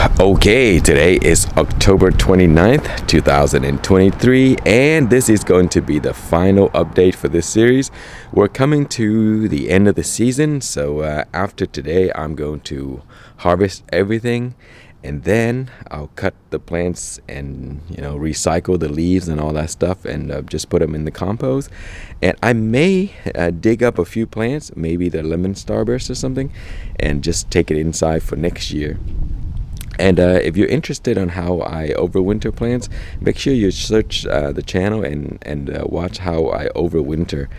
Okay, today is October 29th, 2023, and this is going to be the final update for this series. We're coming to the end of the season, so after today, I'm going to harvest everything, and then I'll cut the plants and, recycle the leaves and all that stuff and just put them in the compost. And I may dig up a few plants, maybe the lemon starburst or something, and just take it inside for next year. And if you're interested on how I overwinter plants, make sure you search the channel and watch how I overwinter.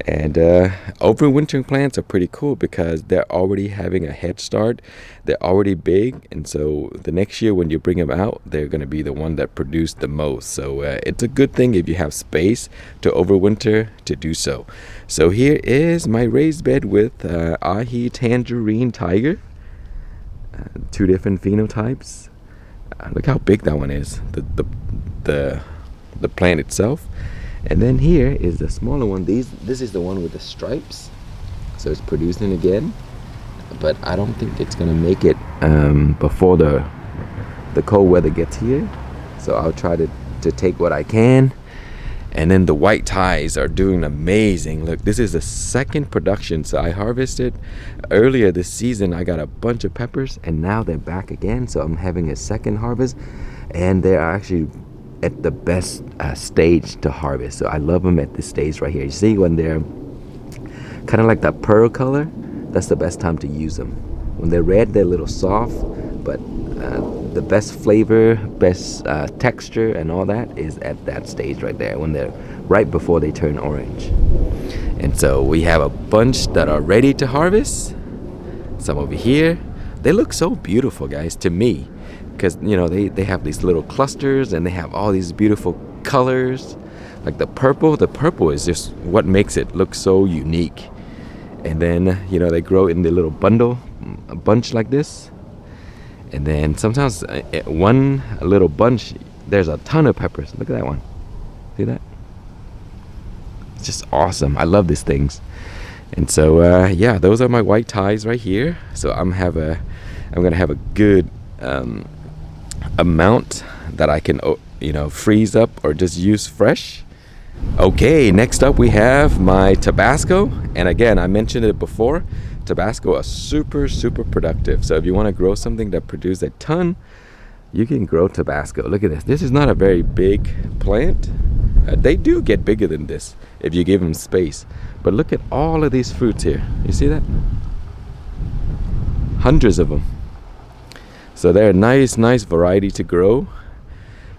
And overwintering plants are pretty cool because they're already having a head start. They're already big, and so the next year when you bring them out, they're going to be the one that produce the most. So it's a good thing if you have space to overwinter to do so. So here is my raised bed with ahi tangerine tiger. Two different phenotypes. Look how big that one is, the plant itself. And then here is the smaller one. This is the one with the stripes, so it's producing again, but I don't think it's gonna make it before the cold weather gets here, so I'll try to take what I can. And then the white ties are doing amazing. Look, this is the second production. So I harvested earlier this season. I got a bunch of peppers, and now they're back again. So I'm having a second harvest, and they're actually at the best stage to harvest. So I love them at this stage right here. You see when they're kind of like that pearl color, that's the best time to use them. When they're red, they're a little soft, but the best flavor, best texture and all that is at that stage right there, when they're right before they turn orange. And so we have a bunch that are ready to harvest. Some over here. They look so beautiful, guys, to me, because they have these little clusters and they have all these beautiful colors. Like the purple is just what makes it look so unique. And then they grow in the little a bunch like this. And then sometimes one little bunch, there's a ton of peppers. Look at that one. See that? It's just awesome. I love these things. And so, yeah, those are my white ties right here. So I'm gonna have a good amount that I can, freeze up or just use fresh. Okay, next up we have my Tabasco. And again, I mentioned it before. Tabasco are super productive. So if you want to grow something that produces a ton, you can grow Tabasco. Look at this. This is not a very big plant. They do get bigger than this if you give them space. But look at all of these fruits here. You see that? Hundreds of them. So they're a nice variety to grow.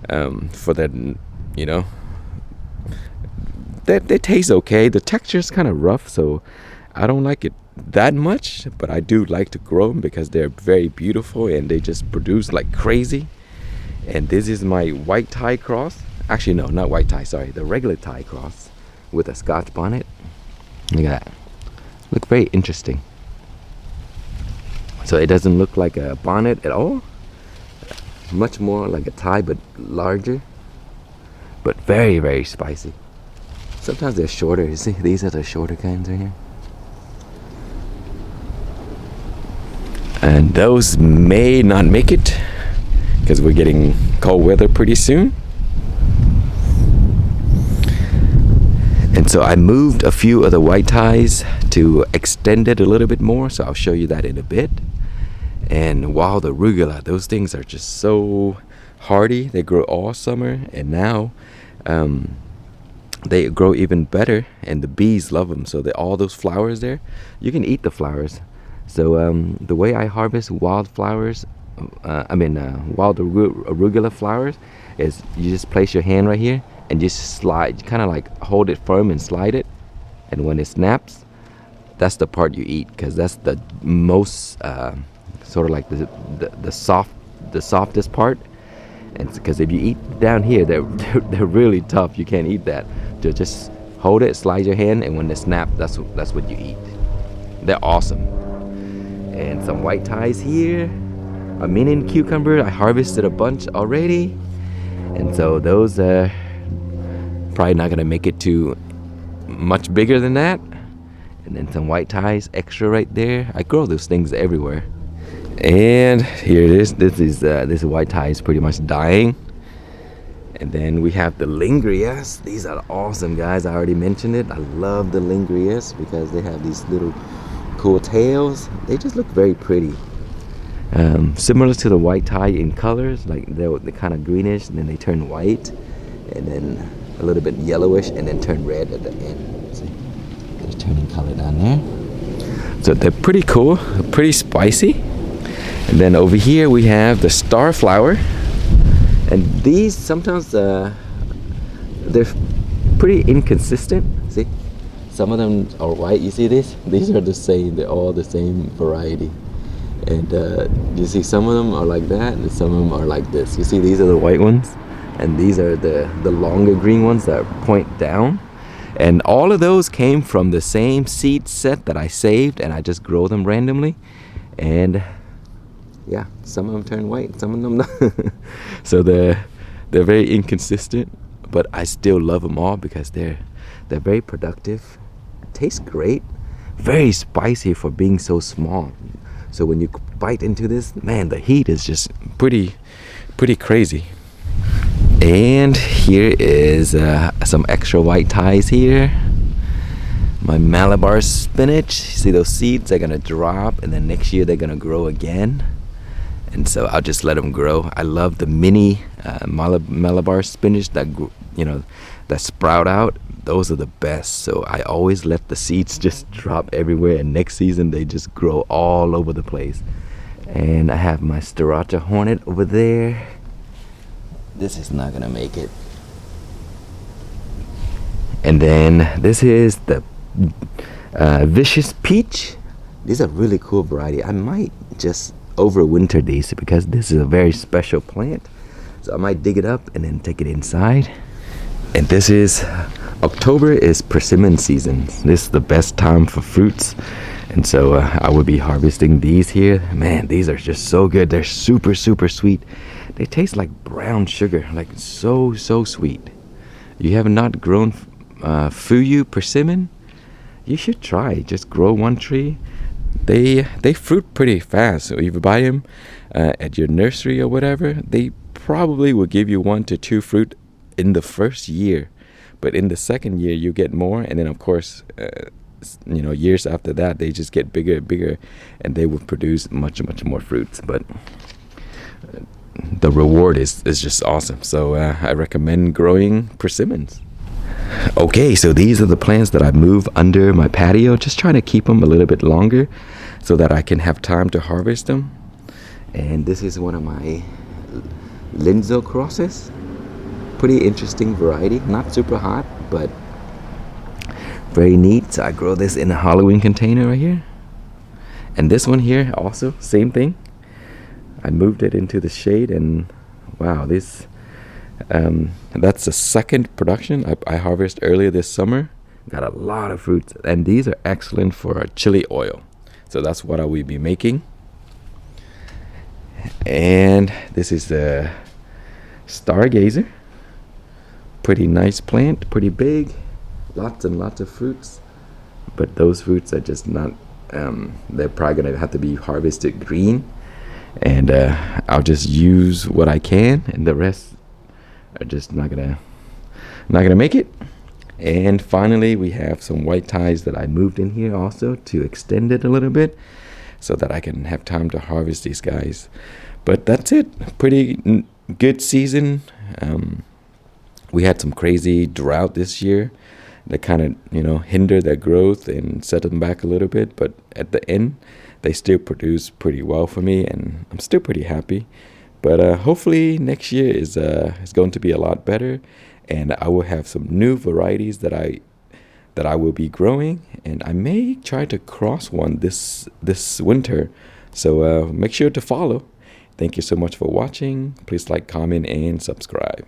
For that, they taste okay. The texture is kind of rough, so I don't like it that much, but I do like to grow them because they're very beautiful and they just produce like crazy. And this is my white tie cross. Actually, no, not white tie, sorry, the regular tie cross with a Scotch bonnet. Look at that. Look very interesting. So it doesn't look like a bonnet at all. Much more like a tie, but larger, but very spicy. Sometimes they're shorter. You see, these are the shorter kinds right here. And those may not make it because we're getting cold weather pretty soon. And so I moved a few of the white ties to extend it a little bit more. So I'll show you that in a bit. And wow, the arugula, those things are just so hardy. They grow all summer, and now they grow even better, and the bees love them. So all those flowers there, you can eat the flowers. So the way I harvest wild flowers, wild arugula flowers, is you just place your hand right here and just slide, kind of like hold it firm and slide it. And when it snaps, that's the part you eat, because that's the most sort of like the softest part. And because if you eat down here, they're really tough. You can't eat that. So just hold it, slide your hand, and when they snap, that's what you eat. They're awesome. And some white ties here. A mini cucumber, I harvested a bunch already, and so those are probably not gonna make it to much bigger than that. And then some white ties extra right there. I grow those things everywhere. And here it is. This white Thai is pretty much dying. And then we have the Lingrias. These are awesome, guys. I already mentioned it. I love the Lingrias because they have these little cool tails. They just look very pretty. Similar to the white Thai in colors, like they're kind of greenish, and then they turn white, and then a little bit yellowish, and then turn red at the end. See, they're turning color down there. So they're pretty cool, pretty spicy. And then over here we have the StarrFlower. And these sometimes they're pretty inconsistent. See, some of them are white. You see this? These are the same. They're all the same variety. And you see some of them are like that, and some of them are like this. You see, these are the white ones, and these are the longer green ones that point down. And all of those came from the same seed set that I saved, and I just grow them randomly. And yeah, some of them turn white, some of them not. So they're very inconsistent, but I still love them all because they're very productive, taste great, very spicy for being so small. So when you bite into this, man, the heat is just pretty crazy. And here is some extra white Thais here. My Malabar spinach. See, those seeds are gonna drop, and then next year they're gonna grow again. And so I'll just let them grow. I love the mini Malabar spinach that that sprout out. Those are the best. So I always let the seeds just drop everywhere, and next season they just grow all over the place. And I have my StarRacha Hornet over there. This is not gonna make it. And then this is the Vicious Peach. These are really cool variety. I might just overwinter these because this is a very special plant. So I might dig it up and then take it inside. And this is October is persimmon season. This is the best time for fruits, and so I will be harvesting these here. Man, these are just so good. They're super sweet. They taste like brown sugar, like so sweet. You have not grown Fuyu persimmon? You should try. Just grow one tree. They fruit pretty fast. So if you buy them at your nursery or whatever, they probably will give you 1 to 2 fruit in the first year. But in the second year, you get more, and then of course, years after that, they just get bigger and bigger, and they will produce much more fruits. But the reward is just awesome. So I recommend growing persimmons. Okay, so these are the plants that I move under my patio, just trying to keep them a little bit longer so that I can have time to harvest them. And this is one of my Linzo crosses. Pretty interesting variety, not super hot, but very neat. So I grow this in a Halloween container right here. And this one here also, same thing. I moved it into the shade, and wow, this that's the second production I harvested earlier this summer. Got a lot of fruits, and these are excellent for chili oil. So that's what I will be making. And this is the Stargazer. Pretty nice plant, pretty big, lots and lots of fruits. But those fruits are just not, they're probably gonna have to be harvested green. And I'll just use what I can, and the rest are just not gonna make it. And finally, we have some white Thais that I moved in here also to extend it a little bit so that I can have time to harvest these guys. But that's it. Pretty good season. We had some crazy drought this year that kind of hindered their growth and set them back a little bit. But at the end, they still produce pretty well for me, and I'm still pretty happy. But hopefully next year is going to be a lot better, and I will have some new varieties that I will be growing, and I may try to cross one this winter. So make sure to follow. Thank you so much for watching. Please like, comment, and subscribe.